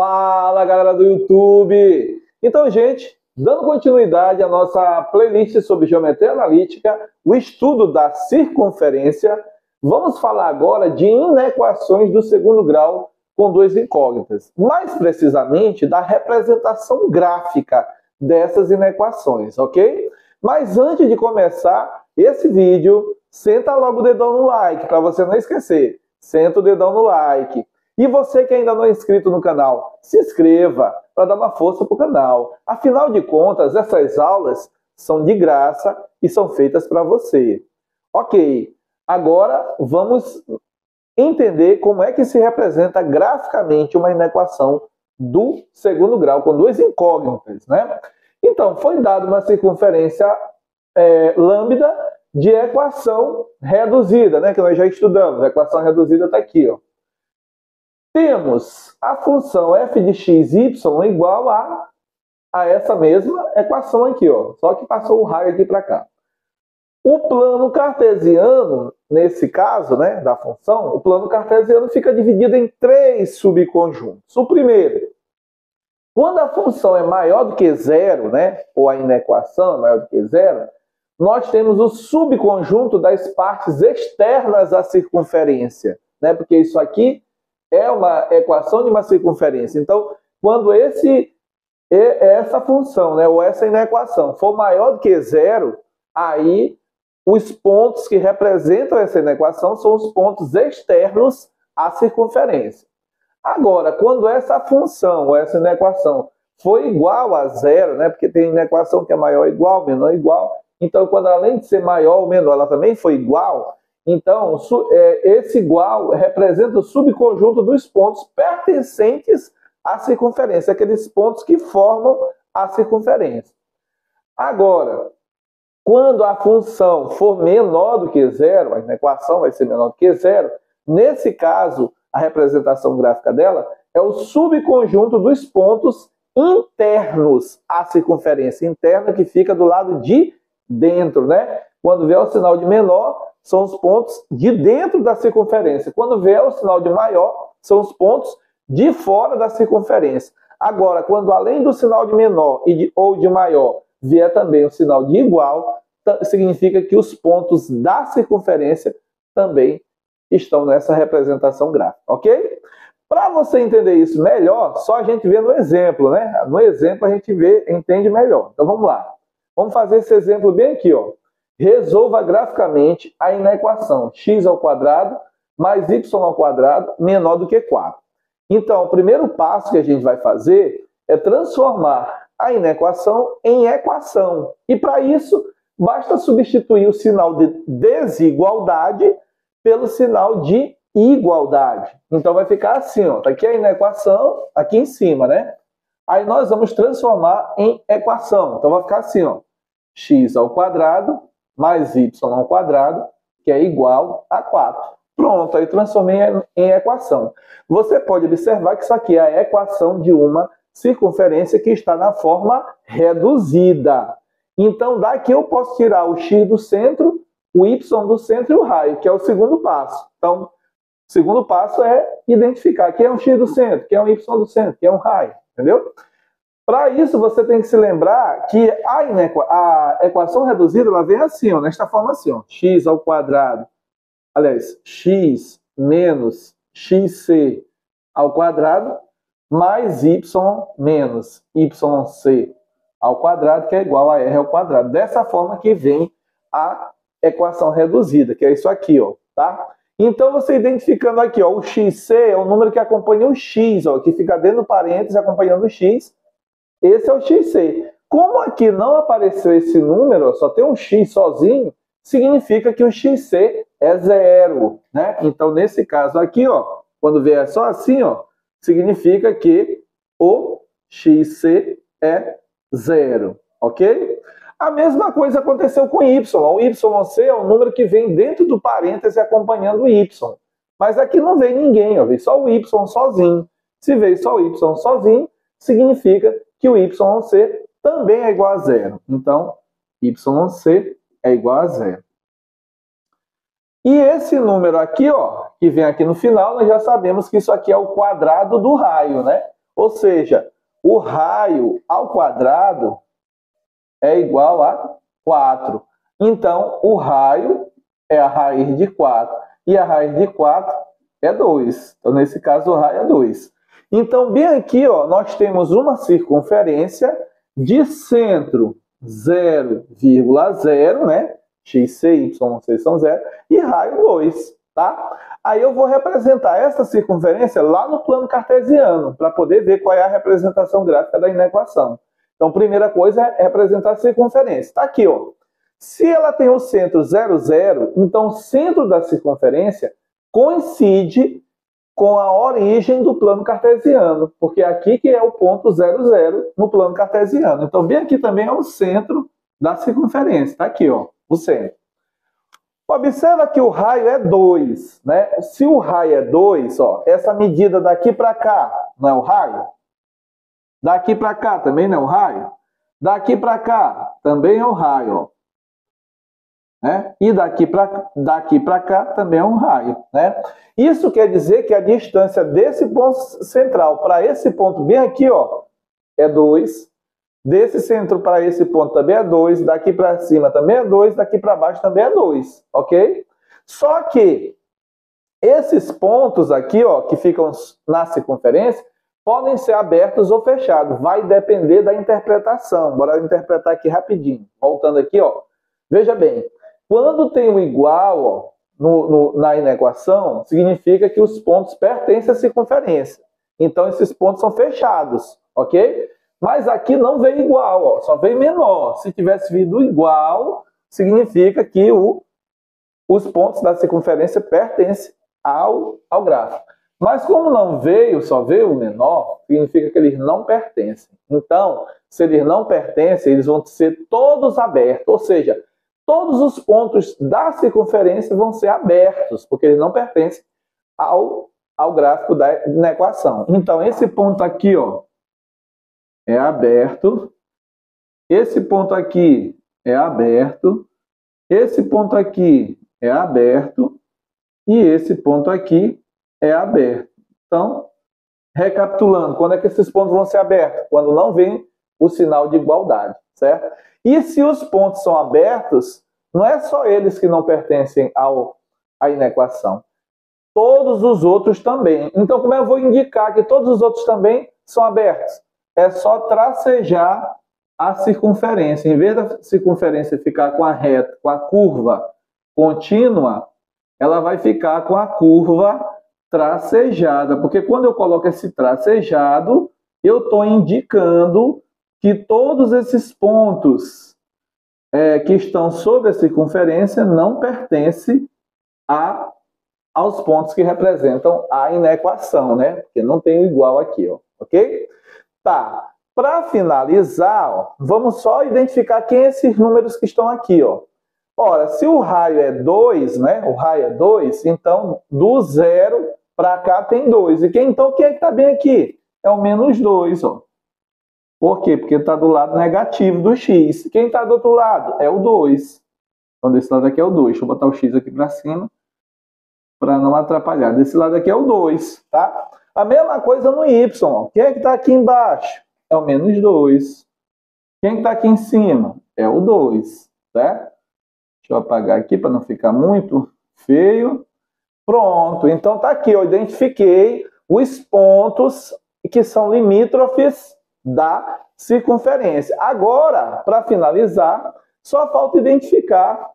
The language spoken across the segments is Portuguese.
Fala, galera do YouTube! Então, gente, dando continuidade à nossa playlist sobre geometria analítica, o estudo da circunferência, vamos falar agora de inequações do segundo grau com duas incógnitas. Mais precisamente, da representação gráfica dessas inequações, ok? Mas antes de começar esse vídeo, senta logo o dedão no like, para você não esquecer. Senta o dedão no like. E você que ainda não é inscrito no canal, se inscreva para dar uma força para o canal. Afinal de contas, essas aulas são de graça e são feitas para você. Ok, agora vamos entender como é que se representa graficamente uma inequação do segundo grau com duas incógnitas, né? Então, foi dada uma circunferência lambda de equação reduzida, né? Que nós já estudamos. A equação reduzida está aqui, ó. Temos a função f de x, y igual a essa mesma equação aqui, ó. Só que passou um raio aqui para cá. O plano cartesiano, nesse caso, né, da função, o plano cartesiano fica dividido em três subconjuntos. O primeiro, quando a função é maior do que zero, né, ou a inequação é maior do que zero, nós temos o subconjunto das partes externas à circunferência, né, porque isso aqui é uma equação de uma circunferência. Então, quando essa função, né, ou essa inequação for maior do que zero, aí os pontos que representam essa inequação são os pontos externos à circunferência. Agora, quando essa função ou essa inequação for igual a zero, né, porque tem inequação que é maior ou igual, menor ou igual, então quando além de ser maior ou menor, ela também for igual, então esse igual representa o subconjunto dos pontos pertencentes à circunferência, aqueles pontos que formam a circunferência. Agora, quando a função for menor do que zero, a equação vai ser menor do que zero, nesse caso, a representação gráfica dela é o subconjunto dos pontos internos à circunferência, interna que fica do lado de dentro, né? Quando vier o sinal de menor, são os pontos de dentro da circunferência. Quando vier o sinal de maior, são os pontos de fora da circunferência. Agora, quando além do sinal de menor ou de maior vier também o sinal de igual, significa que os pontos da circunferência também estão nessa representação gráfica, ok? Para você entender isso melhor, só a gente vê no exemplo, né? No exemplo a gente entende melhor. Então vamos lá. Vamos fazer esse exemplo bem aqui, ó. Resolva graficamente a inequação x² mais y² menor do que 4. Então, o primeiro passo que a gente vai fazer é transformar a inequação em equação. E para isso, basta substituir o sinal de desigualdade pelo sinal de igualdade. Então, vai ficar assim, ó. Tá aqui a inequação, aqui em cima, né? Aí nós vamos transformar em equação. Então, vai ficar assim, ó. x² mais y², que é igual a 4. Pronto, aí transformei em equação. Você pode observar que isso aqui é a equação de uma circunferência que está na forma reduzida. Então, daqui eu posso tirar o x do centro, o y do centro e o raio, que é o segundo passo. Então, o segundo passo é identificar quem é um x do centro, quem é um y do centro, quem é um raio, entendeu? Para isso, você tem que se lembrar que a equação reduzida ela vem assim, ó, nesta forma assim, ó, x², aliás, x menos xc² mais y menos yc², que é igual a r². Dessa forma que vem a equação reduzida, que é isso aqui, ó, tá? Então, você identificando aqui, ó, o xc é o número que acompanha o x, ó, que fica dentro do parênteses acompanhando o x. Esse é o xc. Como aqui não apareceu esse número, só tem um x sozinho, significa que o xc é zero, né? Então, nesse caso aqui, ó, quando vier só assim, ó, significa que o xc é zero, ok? A mesma coisa aconteceu com y. O yc é o número que vem dentro do parêntese acompanhando o y. Mas aqui não vem ninguém, ó, vem só o y sozinho. Se veio só o y sozinho, significa que o yc também é igual a zero. Então, yc é igual a zero. E esse número aqui, ó, que vem aqui no final, nós já sabemos que isso aqui é o quadrado do raio, né? Ou seja, o raio ao quadrado é igual a 4. Então, o raio é a raiz de 4. E a raiz de 4 é 2. Então, nesse caso, o raio é 2. Então, bem aqui, ó, nós temos uma circunferência de centro 0,0, né? X, C, Y, C são 0. E raio 2, tá? Aí eu vou representar essa circunferência lá no plano cartesiano, para poder ver qual é a representação gráfica da inequação. Então, primeira coisa é representar a circunferência. Está aqui, ó. Se ela tem o centro 0, 0, então o centro da circunferência coincide com a origem do plano cartesiano, porque aqui que é o ponto 0, 0 no plano cartesiano. Então, bem aqui também é o centro da circunferência. Está aqui, ó, o centro. Observa que o raio é 2, né? Se o raio é 2, ó, essa medida daqui para cá não é o raio? Daqui para cá também não é o raio? Daqui para cá também é o raio, ó. Né? E daqui para cá também é um raio, né? Isso quer dizer que a distância desse ponto central para esse ponto bem aqui, ó, é 2. Desse centro para esse ponto também é 2. Daqui para cima também é 2. Daqui para baixo também é 2, ok? Só que esses pontos aqui, ó, que ficam na circunferência, podem ser abertos ou fechados. Vai depender da interpretação. Bora interpretar aqui rapidinho. Voltando aqui, ó. Veja bem. Quando tem o igual, ó, na inequação, significa que os pontos pertencem à circunferência. Então, esses pontos são fechados, ok? Mas aqui não vem igual, ó, só vem menor. Se tivesse vindo igual, significa que os pontos da circunferência pertencem ao gráfico. Mas como não veio, só veio o menor, significa que eles não pertencem. Então, se eles não pertencem, eles vão ser todos abertos, ou seja, todos os pontos da circunferência vão ser abertos, porque eles não pertencem ao gráfico da equação. Então, esse ponto aqui, ó, é aberto. Esse ponto aqui é aberto. Esse ponto aqui é aberto. E esse ponto aqui é aberto. Então, recapitulando, quando é que esses pontos vão ser abertos? Quando não vem o sinal de igualdade, certo? E se os pontos são abertos, não é só eles que não pertencem à inequação. Todos os outros também. Então, como eu vou indicar que todos os outros também são abertos? É só tracejar a circunferência. Em vez da circunferência ficar com a reta, com a curva contínua, ela vai ficar com a curva tracejada. Porque quando eu coloco esse tracejado, eu estou indicando que todos esses pontos que estão sobre a circunferência não pertencem aos pontos que representam a inequação, né? Porque não tem o igual aqui, ó, ok? Tá. Para finalizar, ó, vamos só identificar quem é esses números que estão aqui, ó. Ora, se o raio é 2, né? O raio é 2, então do 0 para cá tem 2. Então quem é que está bem aqui? É o menos 2, ó. Por quê? Porque está do lado negativo do x. Quem está do outro lado? É o 2. Então, desse lado aqui é o 2. Deixa eu botar o x aqui para cima, para não atrapalhar. Desse lado aqui é o 2, tá? A mesma coisa no y. Ó. Quem é que está aqui embaixo? É o menos 2. Quem está aqui em cima? É o 2, certo? Deixa eu apagar aqui para não ficar muito feio. Pronto. Então, está aqui. Eu identifiquei os pontos que são limítrofes da circunferência. Agora, para finalizar, só falta identificar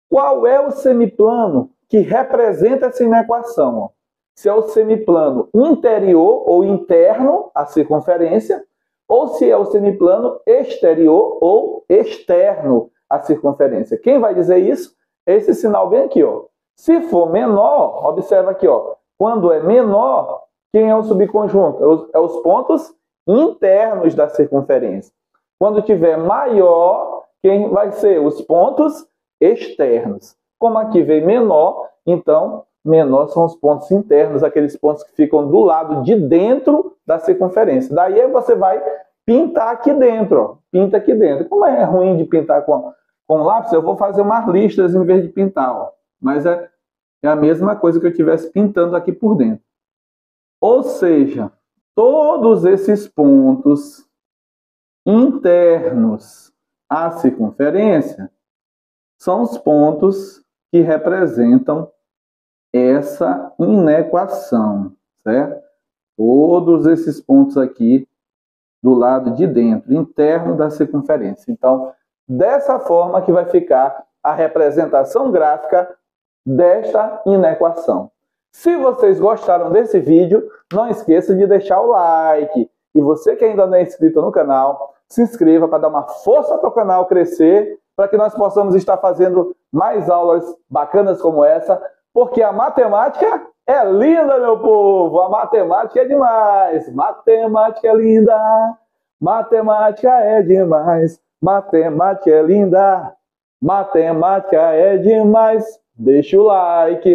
qual é o semiplano que representa essa inequação. Ó. Se é o semiplano interior ou interno à circunferência, ou se é o semiplano exterior ou externo à circunferência. Quem vai dizer isso? Esse sinal bem aqui. Ó. Se for menor, observa aqui, ó, quando é menor, quem é o subconjunto? É os pontos internos da circunferência. Quando tiver maior, quem vai ser? Os pontos externos. Como aqui vem menor, então menor são os pontos internos, aqueles pontos que ficam do lado de dentro da circunferência. Daí você vai pintar aqui dentro, ó. Pinta aqui dentro. Como é ruim de pintar com lápis, eu vou fazer umas listas em vez de pintar, ó. Mas é a mesma coisa que eu estivesse pintando aqui por dentro. Ou seja, todos esses pontos internos à circunferência são os pontos que representam essa inequação, certo? Todos esses pontos aqui do lado de dentro, interno da circunferência. Então, dessa forma que vai ficar a representação gráfica desta inequação. Se vocês gostaram desse vídeo, não esqueça de deixar o like. E você que ainda não é inscrito no canal, se inscreva para dar uma força para o canal crescer, para que nós possamos estar fazendo mais aulas bacanas como essa, porque a matemática é linda, meu povo! A matemática é demais! Matemática é linda! Matemática é demais! Matemática é linda! Matemática é demais! Deixa o like!